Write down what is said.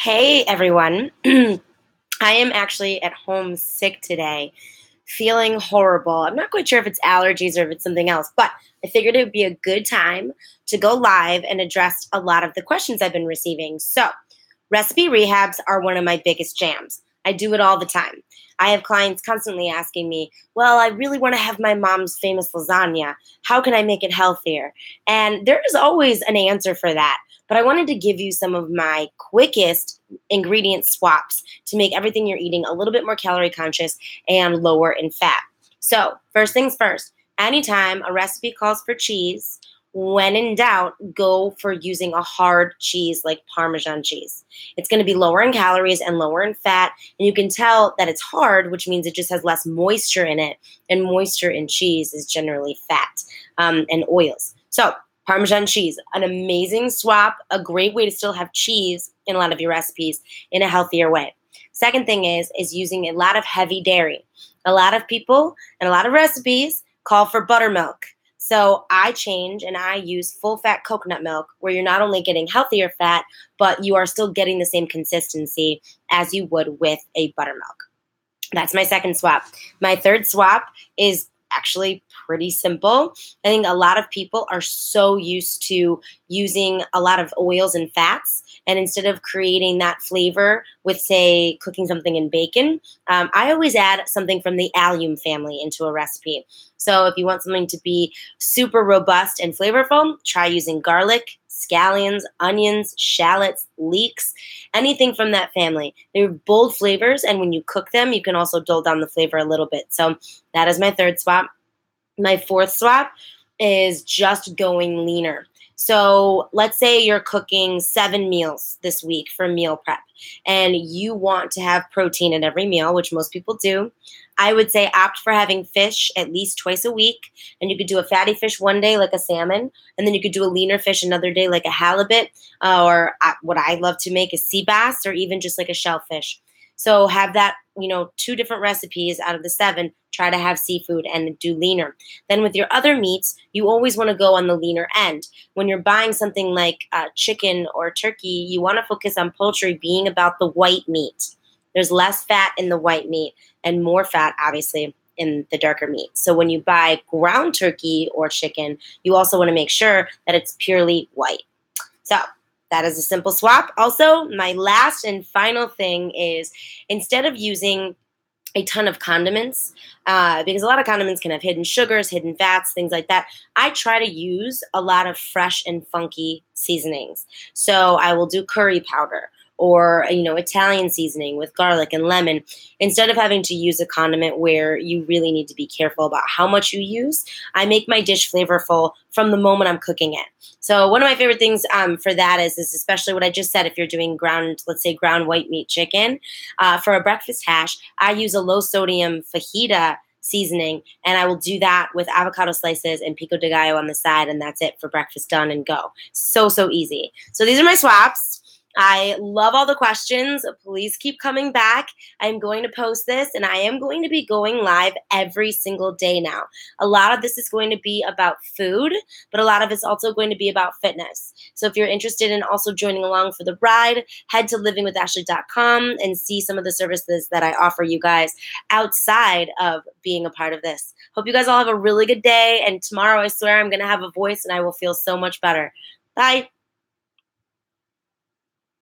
Hey everyone. I am actually at home sick today, feeling horrible. I'm not quite sure if it's allergies or if it's something else, but I figured it would be a good time to go live and address a lot of the questions I've been receiving. So, recipe rehabs are one of my biggest jams. I do it all the time. I have clients constantly asking me, well, I really want to have my mom's famous lasagna. How can I make it healthier? And there is always an answer for that. But I wanted to give you some of my quickest ingredient swaps to make everything you're eating a little bit more calorie conscious and lower in fat. So, first things first, anytime a recipe calls for cheese, when in doubt, go for using a hard cheese like Parmesan cheese. It's going to be lower in calories and lower in fat. And you can tell that it's hard, which means it just has less moisture in it. And moisture in cheese is generally fat and oils. So, Parmesan cheese, an amazing swap, a great way to still have cheese in a lot of your recipes in a healthier way. Second thing is using a lot of heavy dairy. A lot of people and a lot of recipes call for buttermilk. So I change and I use full fat coconut milk where you're not only getting healthier fat, but you are still getting the same consistency as you would with a buttermilk. That's my second swap. My third swap is actually pretty simple. I think a lot of people are so used to using a lot of oils and fats. And instead of creating that flavor with, say, cooking something in bacon, I always add something from the allium family into a recipe. So if you want something to be super robust and flavorful, try using garlic, scallions, onions, shallots, leeks, anything from that family. They're bold flavors, and when you cook them, you can also dull down the flavor a little bit. So that is my third swap. My fourth swap is just going leaner. So let's say you're cooking 7 meals this week for meal prep, and you want to have protein at every meal, which most people do. I would say opt for having fish at least twice a week, and you could do a fatty fish one day like a salmon, and then you could do a leaner fish another day like a halibut, or what I love to make is sea bass, or even just like a shellfish. So have that, 2 different recipes out of the 7. Try to have seafood and do leaner. Then with your other meats, you always want to go on the leaner end. When you're buying something like chicken or turkey, you want to focus on poultry being about the white meat. There's less fat in the white meat and more fat, obviously, in the darker meat. So when you buy ground turkey or chicken, you also want to make sure that it's purely white. So that is a simple swap. Also, my last and final thing is instead of using a ton of condiments, because a lot of condiments can have hidden sugars, hidden fats, things like that. I try to use a lot of fresh and funky seasonings. So I will do curry powder or, Italian seasoning with garlic and lemon. Instead of having to use a condiment where you really need to be careful about how much you use, I make my dish flavorful from the moment I'm cooking it. So one of my favorite things for that is especially what I just said, if you're doing let's say ground white meat chicken, for a breakfast hash, I use a low sodium fajita seasoning, and I will do that with avocado slices and pico de gallo on the side, and that's it for breakfast done and go. So easy. So these are my swaps. I love all the questions. Please keep coming back. I'm going to post this, and I am going to be going live every single day now. A lot of this is going to be about food, but a lot of it's also going to be about fitness. So if you're interested in also joining along for the ride, head to livingwithashley.com and see some of the services that I offer you guys outside of being a part of this. Hope you guys all have a really good day, and tomorrow I swear I'm going to have a voice and I will feel so much better. Bye.